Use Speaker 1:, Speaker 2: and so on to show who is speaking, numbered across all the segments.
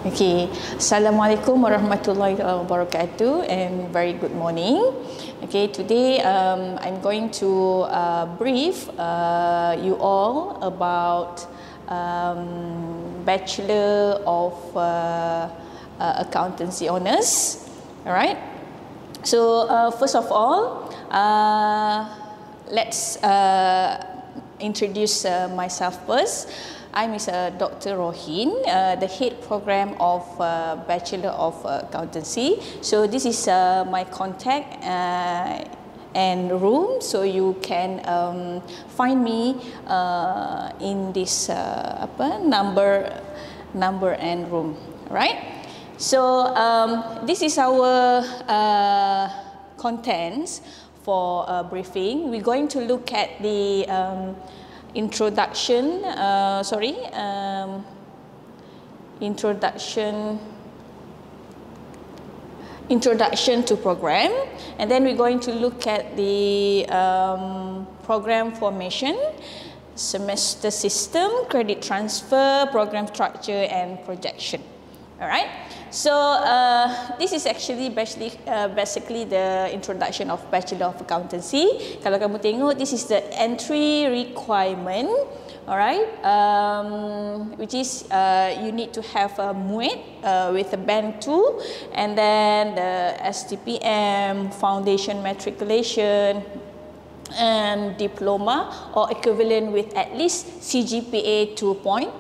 Speaker 1: Okay, Assalamualaikum warahmatullahi wabarakatuh and very good morning. Okay, today I'm going to brief you all about Bachelor of Accountancy Honours. Alright, so first of all, let's introduce myself first. I'm Dr. Rohin, the head program of Bachelor of Accountancy. So this is my contact and room, so you can find me in this number and room, right? So this is our contents for briefing. We're going to look at the introduction to program, and then we're going to look at the program formation, semester system, credit transfer, program structure and projection. Alright, so this is actually basically the introduction of Bachelor of Accountancy. Kalau kamu tengok, this is the entry requirement, alright, which is you need to have a MUIT with a band 2, and then the STPM, foundation matriculation, and diploma or equivalent with at least CGPA 2.5.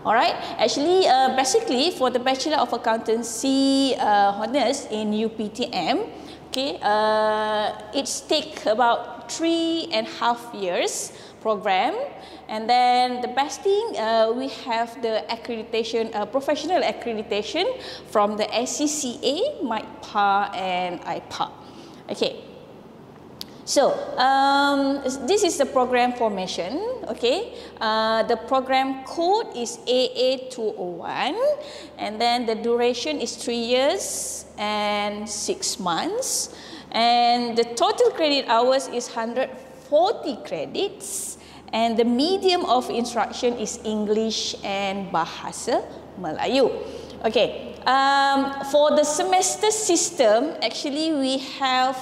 Speaker 1: Alright, actually basically for the Bachelor of Accountancy Honours in UPTM, okay, it's take about 3.5 years program, and then the best thing, we have the accreditation, professional accreditation from the SCCA, MIPA and IPA. Okay. So, this is the program formation, okay. The program code is AA201, and then the duration is 3 years and 6 months, and the total credit hours is 140 credits, and the medium of instruction is English and Bahasa Melayu. Okay, for the semester system, actually we have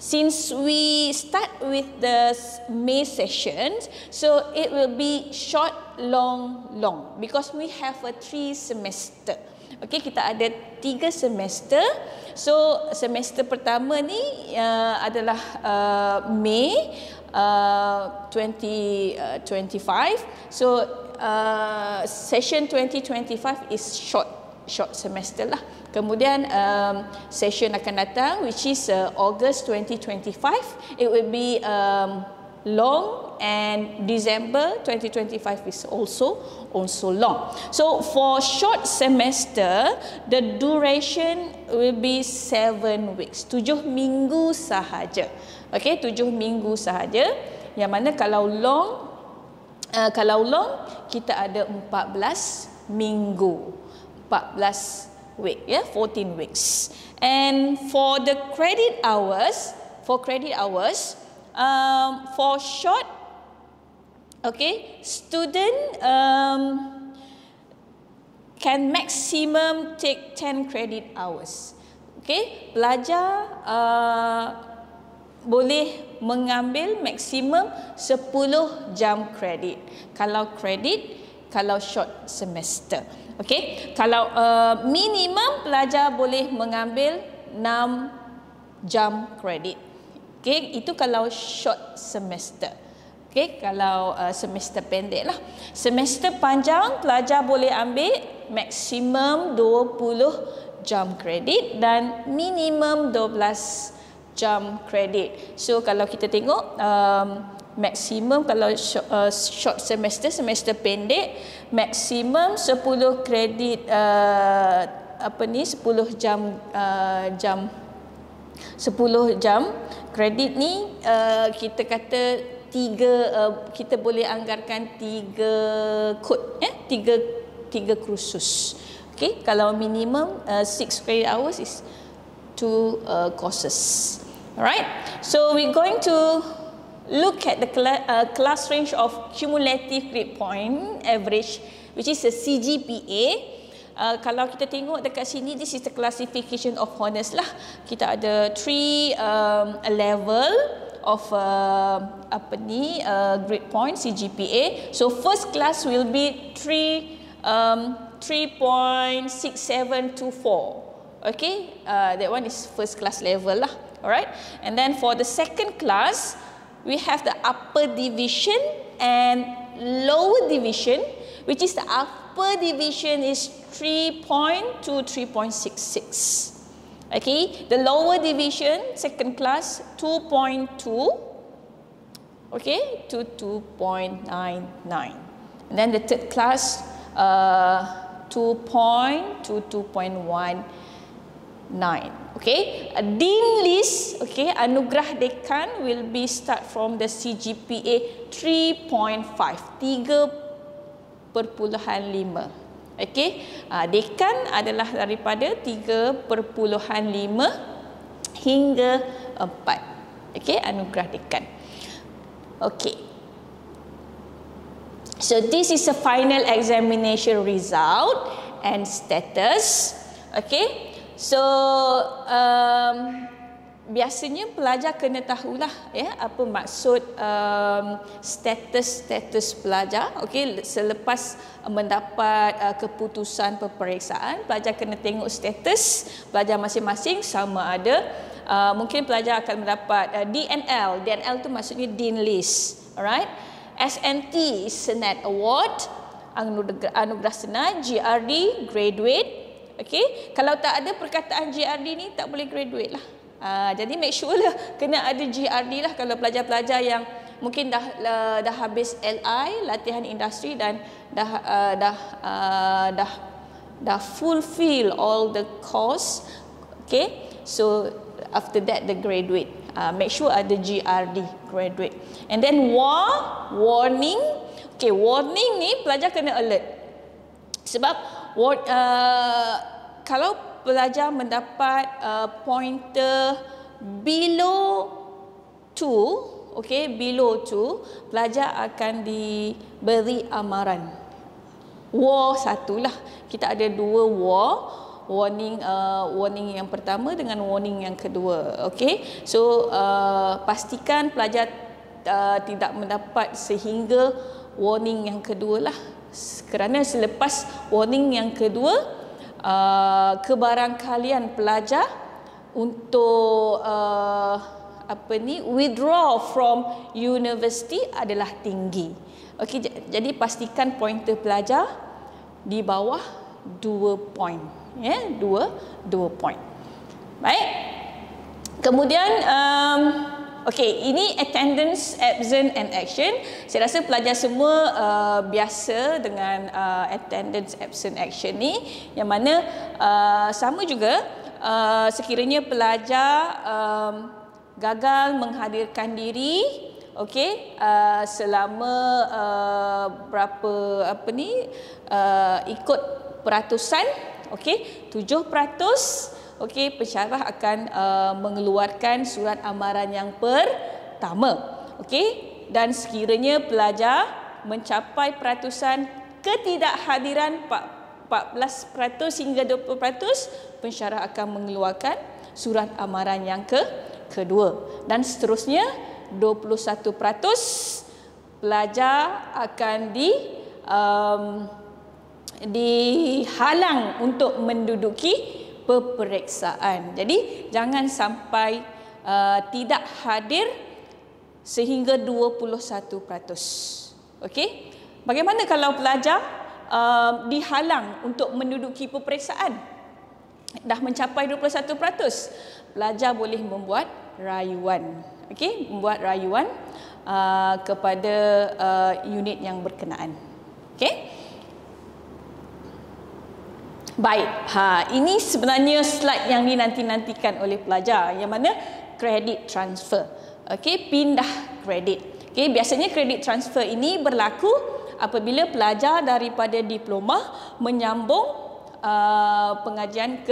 Speaker 1: since we start with the May sessions, so it will be short, long, long, because we have a 3 semester. Okay, kita ada 3 semester. So semester pertama ni adalah May 2025. So session 2025 is short semester lah. Kemudian session akan datang, which is August 2025. It will be long, and December 2025 is also long. So for short semester, the duration will be 7 weeks, 7 minggu sahaja. Okay, 7 minggu sahaja. Yang mana kalau long kita ada 14 minggu, 14 week, yeah, 14 weeks. And for the credit hours, for short, okay, student can maximum take 10 credit hours. Okay, pelajar boleh mengambil maksimum 10 jam kredit. Kalau short semester. Okay, kalau minimum pelajar boleh mengambil 6 jam kredit. Okay, itu kalau short semester. Okay, kalau semester pendek lah. Semester panjang pelajar boleh ambil maksimum 20 jam kredit dan minimum 12 jam kredit. So kalau kita tengok maksimum kalau short semester pendek, maksimum 10 kredit 10 jam 10 jam kredit ni kita kata kita boleh anggarkan 3 kod, 3 kursus. Okay, kalau minimum 6 credit hours is 2 courses. Alright, so we're going to look at the class range of cumulative grade point average, which is a CGPA. Kalau kita tengok dekat sini, this is the classification of honors lah. Kita ada 3 level of grade point CGPA. So first class will be 3.6724. Okay, that one is first class level lah. Alright, and then for the second class, we have the upper division and lower division, which is the upper division is 3 to 3.66. Okay, the lower division, second class, 2.2, okay, to 2.99. And then the third class, 2 to 2.19. Okay, Dean list, okay, anugerah dekan will be start from the CGPA 3.5, 3.5. Okay, dekan adalah daripada 3.5 hingga 4. Okay, anugerah dekan. Okay, so this is the final examination result and status. Okay, so biasanya pelajar kena tahulah ya apa maksud status pelajar. Okey, selepas mendapat keputusan peperiksaan, pelajar kena tengok status pelajar masing-masing sama ada mungkin pelajar akan mendapat DNL. DNL tu maksudnya Dean List. Alright. SNT Senate Award, anugerah senat, GRD graduate. Okey, kalau tak ada perkataan GRD ni tak boleh graduate lah. Jadi make sure lah kena ada GRD lah kalau pelajar-pelajar yang mungkin dah habis LI, latihan industri, dan dah fulfill all the course. Okay, so after that the graduate, make sure ada GRD graduate. And then warning. Okay, warning ni pelajar kena alert sebab kalau pelajar mendapat pointer below 2, okay, below 2, pelajar akan diberi amaran. War satulah. Kita ada 2 warning yang pertama dengan warning yang kedua. Okay, so pastikan pelajar tidak mendapat sehingga warning yang kedua lah, kerana selepas warning yang kedua kebarangkalian pelajar untuk withdraw from university adalah tinggi. Okey, jadi pastikan pointer pelajar di bawah 2 point, ya, 2 point. Baik. Kemudian okey, ini attendance, absent and action. Saya rasa pelajar semua biasa dengan attendance, absent, action ni, yang mana sama juga sekiranya pelajar gagal menghadirkan diri, okey, selama berapa ikut peratusan, okey, 7%. Okey, pensyarah akan mengeluarkan surat amaran yang pertama. Okey, dan sekiranya pelajar mencapai peratusan ketidakhadiran 14% hingga 20%, pensyarah akan mengeluarkan surat amaran yang kedua, dan seterusnya 21% pelajar akan dihalang untuk menduduki peperiksaan. Jadi jangan sampai tidak hadir sehingga 21%. Okey? Bagaimana kalau pelajar dihalang untuk menduduki peperiksaan? Dah mencapai 21%. Pelajar boleh membuat rayuan. Okey, membuat rayuan kepada unit yang berkenaan. Okey? Baik, ini sebenarnya slide yang dinanti-nantikan oleh pelajar, yang mana kredit transfer. Okey, pindah kredit. Okey, biasanya kredit transfer ini berlaku apabila pelajar daripada diploma menyambung pengajian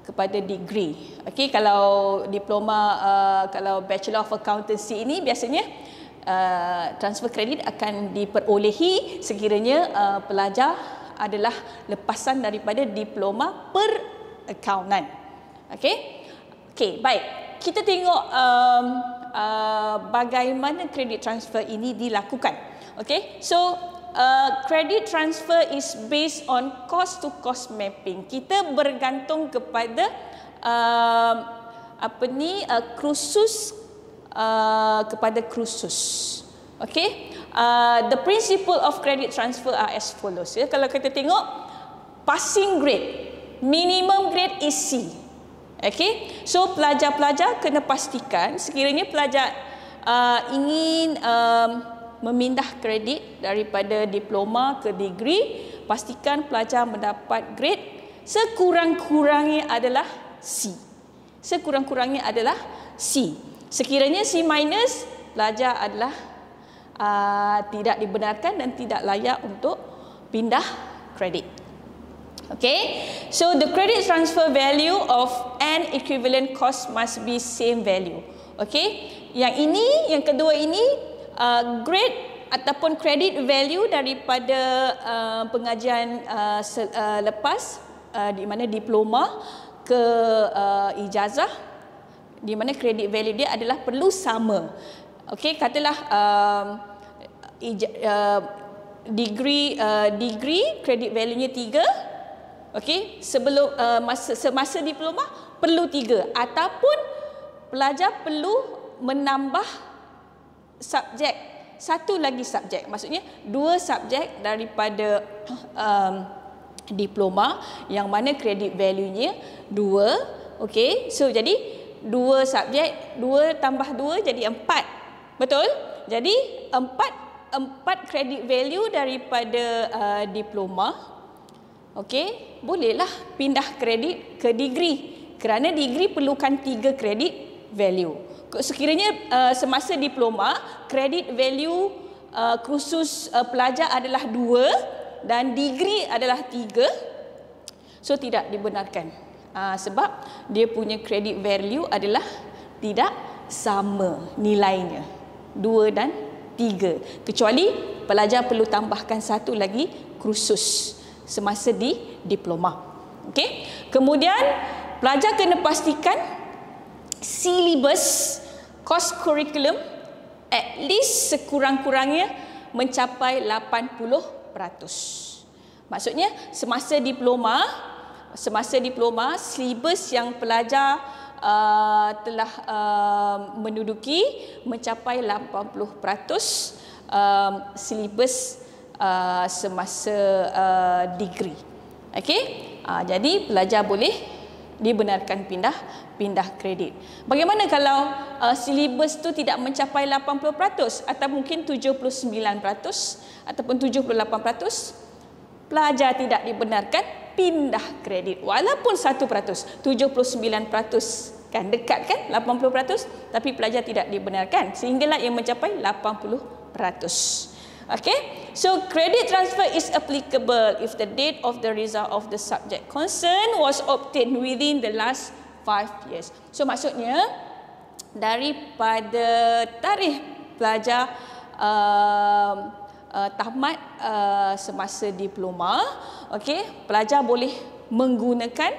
Speaker 1: kepada degree. Okey, kalau diploma, kalau Bachelor of Accountancy ini biasanya transfer kredit akan diperolehi sekiranya pelajar adalah lepasan daripada diploma perakaunan. Okey, baik. Kita tengok bagaimana kredit transfer ini dilakukan. Okey, so credit transfer is based on cost to cost mapping. Kita bergantung kepada kursus kepada kursus. Okay, the principle of credit transfer are as follows. Ya, kalau kita tengok passing grade, minimum grade is C. Okay, so pelajar-pelajar kena pastikan sekiranya pelajar ingin memindah kredit daripada diploma ke degree, pastikan pelajar mendapat grade sekurang-kurangnya adalah C. Sekurang-kurangnya adalah C. Sekiranya C minus, pelajar adalah tidak dibenarkan dan tidak layak untuk pindah kredit. Okay, so the credit transfer value of an equivalent cost must be same value. Okay, yang kedua ini grade ataupun credit value daripada pengajian lepas di mana diploma ke ijazah, di mana credit value dia adalah perlu sama. Okey, katalah degree credit value-nya 3. Okey, sebelum semasa diploma perlu 3 ataupun pelajar perlu menambah subjek, satu lagi subjek. Maksudnya 2 subjek daripada diploma yang mana credit value-nya 2. Okey, so jadi 2 subjek, 2 tambah 2 jadi 4. Betul? Jadi 4 credit value daripada diploma. Okey, bolehlah pindah kredit ke degree. Kerana degree perlukan 3 credit value. Sekiranya semasa diploma, credit value kursus pelajar adalah 2 dan degree adalah 3, so tidak dibenarkan. Sebab dia punya credit value adalah tidak sama nilainya, 2 dan 3. Kecuali pelajar perlu tambahkan satu lagi kursus semasa di diploma. Okey. Kemudian pelajar kena pastikan syllabus course curriculum at least sekurang-kurangnya mencapai 80%. Maksudnya semasa diploma syllabus yang pelajar telah menduduki mencapai 80% syllabus semasa degree. Okey, jadi pelajar boleh dibenarkan pindah kredit. Bagaimana kalau syllabus tu tidak mencapai 80% atau mungkin 79% ataupun 78%? Pelajar tidak dibenarkan pindah kredit walaupun 1%, 79% kan dekat kan 80%, tapi pelajar tidak dibenarkan sehinggalah ia mencapai 80%. Okay, so credit transfer is applicable if the date of the result of the subject concerned was obtained within the last 5 years. So maksudnya daripada tarikh pelajar tamat semasa diploma, okey, pelajar boleh menggunakan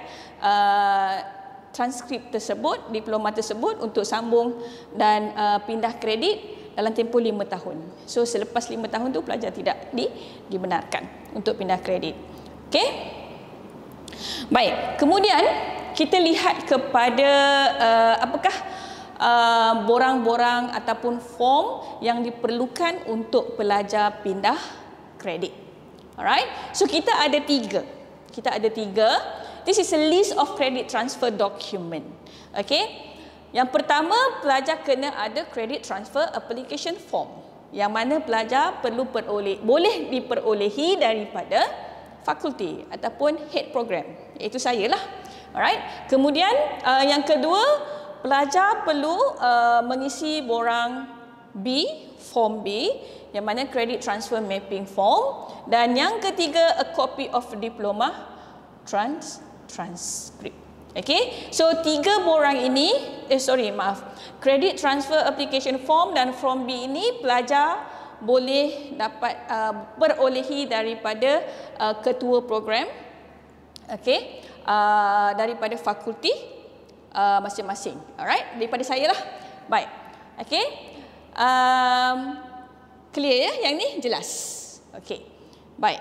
Speaker 1: transkrip tersebut, diploma tersebut untuk sambung dan pindah kredit dalam tempoh 5 tahun. So selepas 5 tahun tu pelajar tidak dibenarkan untuk pindah kredit. Okey. Baik, kemudian kita lihat kepada apakah borang-borang ataupun form yang diperlukan untuk pelajar pindah kredit. Alright, so kita ada 3. This is a list of credit transfer document. Okay, yang pertama pelajar kena ada credit transfer application form yang mana pelajar boleh diperolehi daripada fakulti ataupun head program, iaitu saya lah. Alright, kemudian yang kedua, pelajar perlu mengisi borang B, form B, yang mana credit transfer mapping form, dan yang ketiga a copy of diploma transcript. Okey, so 3 borang ini, credit transfer application form dan form B ini pelajar boleh dapat perolehi daripada ketua program, okey, daripada fakulti masing-masing. Alright, daripada saya lah. Baik, okey, clear ya, yang ni jelas. Okey, baik.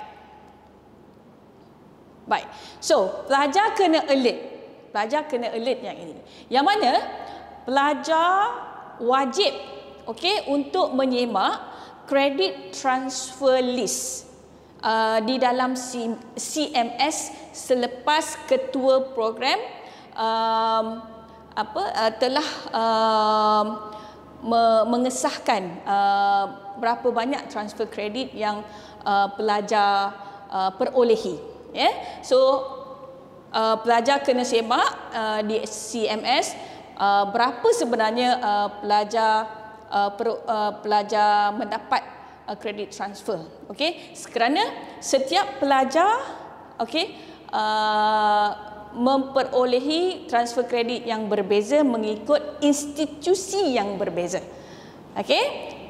Speaker 1: Baik, so pelajar kena alert. Pelajar kena alert yang ini. Yang mana pelajar wajib, okey, untuk menyemak credit transfer list di dalam CMS selepas ketua program telah mengesahkan berapa banyak transfer kredit yang pelajar perolehi. So pelajar kena semak di CMS berapa sebenarnya pelajar mendapat kredit transfer. Okey, kerana setiap pelajar memperolehi transfer kredit yang berbeza mengikut institusi yang berbeza. Okey,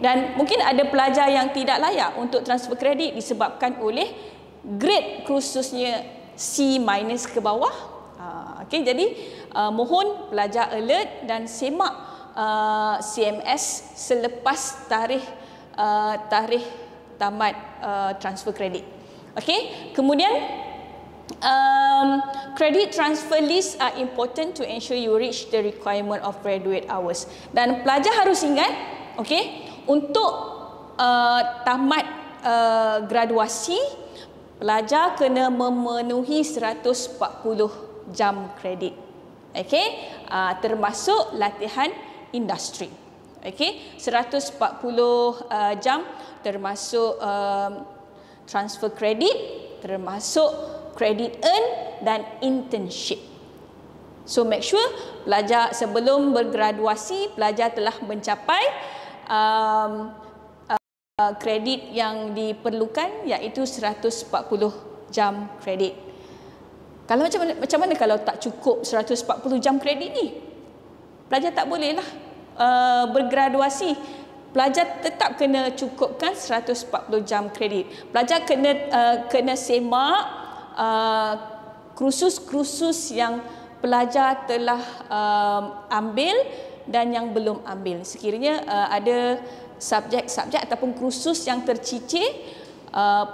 Speaker 1: dan mungkin ada pelajar yang tidak layak untuk transfer kredit disebabkan oleh grade khususnya C- ke bawah. Okey, jadi mohon pelajar alert dan semak CMS selepas tarikh tamat transfer kredit. Okey, kemudian credit transfer list are important to ensure you reach the requirement of graduate hours. Dan pelajar harus ingat, okey, untuk tamat graduasi, pelajar kena memenuhi 140 jam kredit. Okey, termasuk latihan industri. Okey, 140 jam termasuk transfer kredit, termasuk credit earn dan internship. So make sure pelajar sebelum bergraduasi pelajar telah mencapai kredit yang diperlukan, iaitu 140 jam kredit. Kalau macam mana kalau tak cukup 140 jam kredit ni? Pelajar tak bolehlah bergraduasi. Pelajar tetap kena cukupkan 140 jam kredit. Pelajar kena semak kursus-kursus yang pelajar telah ambil dan yang belum ambil. Sekiranya ada subjek-subjek ataupun kursus yang tercicir,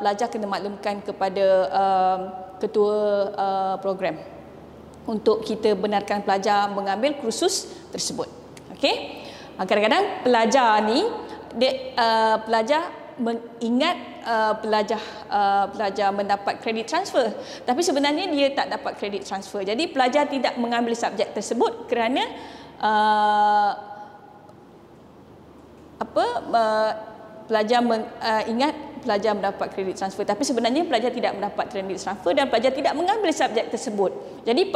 Speaker 1: pelajar kena maklumkan kepada ketua program untuk kita benarkan pelajar mengambil kursus tersebut. Okey, kadang-kadang pelajar ni pelajar mengingat pelajar mendapat kredit transfer, tapi sebenarnya dia tak dapat kredit transfer. Jadi pelajar tidak mengambil subjek tersebut kerana pelajar ingat pelajar mendapat kredit transfer, tapi sebenarnya pelajar tidak mendapat kredit transfer dan pelajar tidak mengambil subjek tersebut. Jadi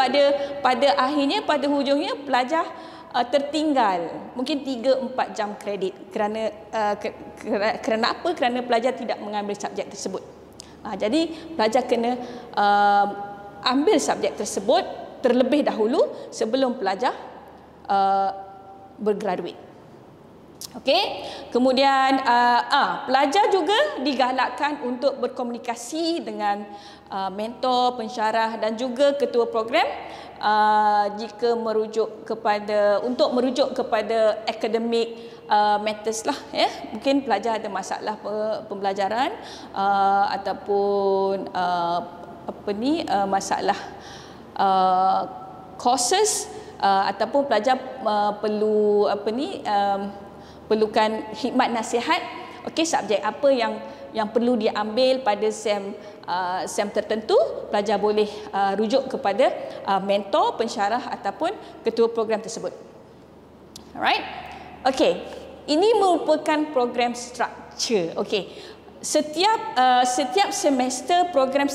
Speaker 1: pada akhirnya, pada hujungnya pelajar tertinggal mungkin 3-4 jam kredit. Kerana apa? Kerana pelajar tidak mengambil subjek tersebut. Jadi pelajar kena ambil subjek tersebut terlebih dahulu sebelum pelajar bergraduate. Okey, kemudian pelajar juga digalakkan untuk berkomunikasi dengan mentor, pensyarah dan juga ketua program jika merujuk kepada academic matters lah, ya. Mungkin pelajar ada masalah pembelajaran ataupun masalah courses ataupun pelajar perlukan khidmat nasihat. Okey, subjek apa yang perlu diambil pada sem tertentu, pelajar boleh rujuk kepada mentor, pensyarah ataupun ketua program tersebut. Alright. Okey, ini merupakan program structure. Okey, setiap semester program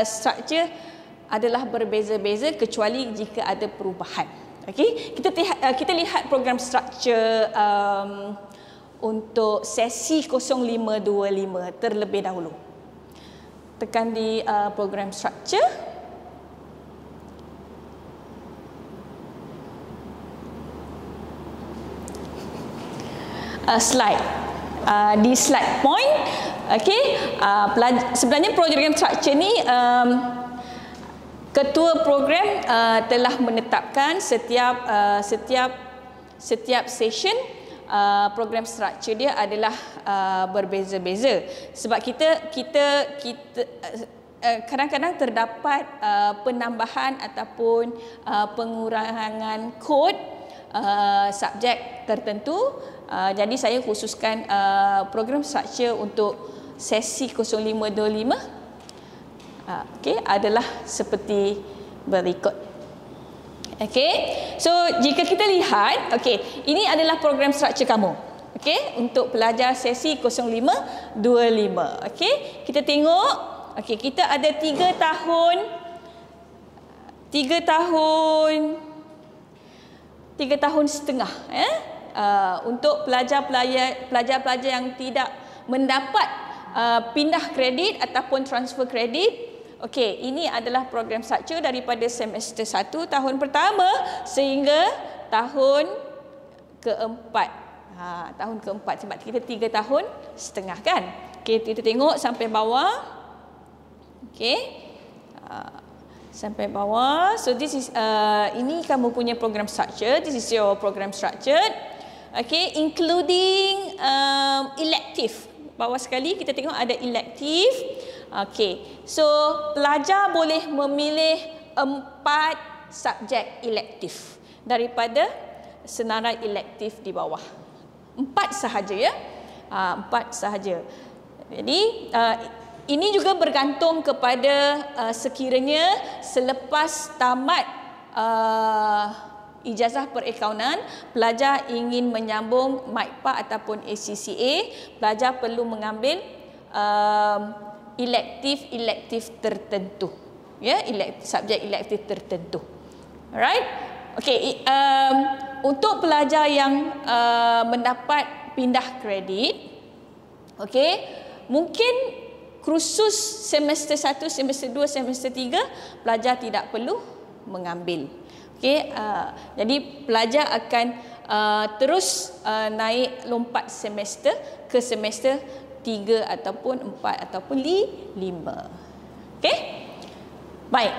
Speaker 1: structure adalah berbeza-beza kecuali jika ada perubahan. Okey, kita lihat program structure untuk sesi 0525 terlebih dahulu. Tekan di program structure. slide. Di slide point, okey, sebenarnya program structure ni ketua program telah menetapkan setiap session program structure dia adalah berbeza-beza, sebab kita kadang-kadang terdapat penambahan ataupun pengurangan kod subjek tertentu. Jadi saya khususkan program structure untuk sesi 0525 adalah seperti berikut. So jika kita lihat, ini adalah program structure kamu. Untuk pelajar sesi 0525. Kita tengok, kita ada 3 tahun setengah untuk pelajar-pelajar yang tidak mendapat pindah kredit ataupun transfer kredit. Ini adalah program structure daripada semester 1 tahun pertama sehingga tahun keempat. Tahun keempat, sebab kita 3 tahun setengah kan. Kita tengok sampai bawah. Sampai bawah. So this is ini kamu punya program structure. This is your program structure. Including elective. Bawah sekali kita tengok ada elective. So pelajar boleh memilih 4 subjek elektif daripada senarai elektif di bawah. 4 sahaja ya. 4 sahaja. Jadi ini juga bergantung kepada sekiranya selepas tamat ijazah perakaunan, pelajar ingin menyambung MIPA ataupun ACCA, pelajar perlu mengambil elektif tertentu. Subjek elektif tertentu. Alright? Untuk pelajar yang mendapat pindah kredit, mungkin kursus semester 1, semester 2, semester 3 pelajar tidak perlu mengambil. Jadi pelajar akan terus naik lompat semester ke semester 3 ataupun 4 ataupun 5. Baik.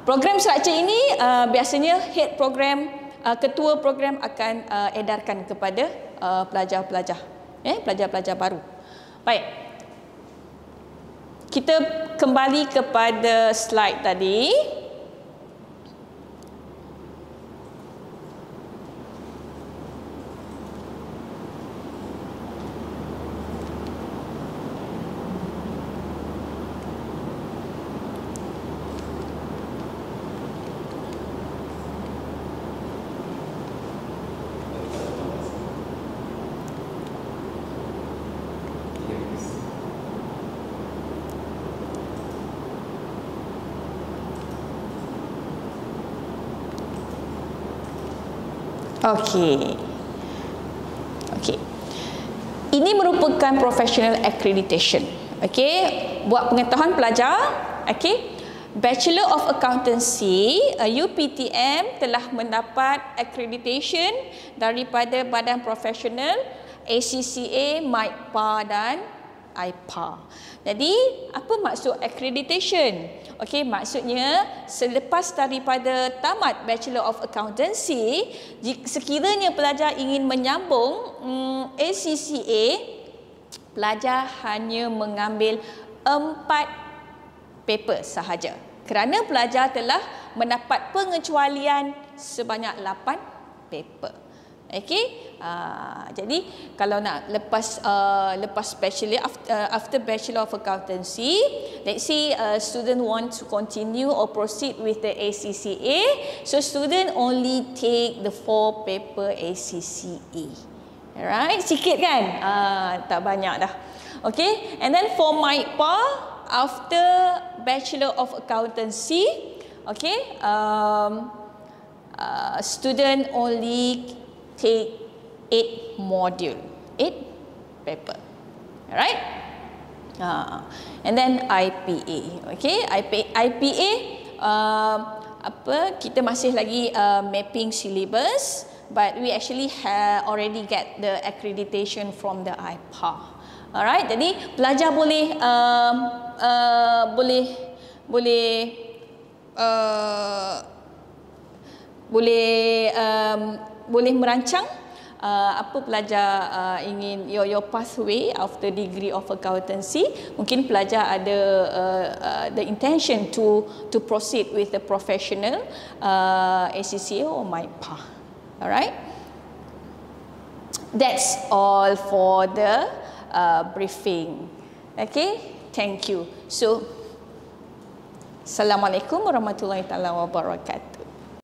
Speaker 1: Program structure ini biasanya head program, ketua program akan edarkan kepada pelajar-pelajar, pelajar-pelajar baru. Baik. Kita kembali kepada slide tadi. Okey. Ini merupakan professional accreditation. Buat pengetahuan pelajar, Bachelor of Accountancy UPTM telah mendapat accreditation daripada badan profesional ACCA, MIPA dan IPA. Jadi, apa maksud accreditation? Maksudnya selepas daripada tamat Bachelor of Accountancy, sekiranya pelajar ingin menyambung ACCA, pelajar hanya mengambil 4 paper sahaja. Kerana pelajar telah mendapat pengecualian sebanyak 8 paper. Jadi kalau nak lepas bachelor, after Bachelor of Accountancy, let's say student want to continue or proceed with the ACCA, so student only take the 4 paper ACCA. Alright, sikit kan? Tak banyak dah. And then for MIPA, after Bachelor of Accountancy, student only take 8 module, 8 paper. Alright? And then IPA. IPA kita masih lagi mapping syllabus. but we actually already get the accreditation from the IPA. Alright, jadi pelajar boleh boleh merancang apa pelajar ingin your pathway of the degree of accountancy. Mungkin pelajar ada the intention to proceed with the professional ACCA or MIPA. Alright, that's all for the briefing. Okay, thank you. So, Assalamualaikum warahmatullahi taala wabarakatuh.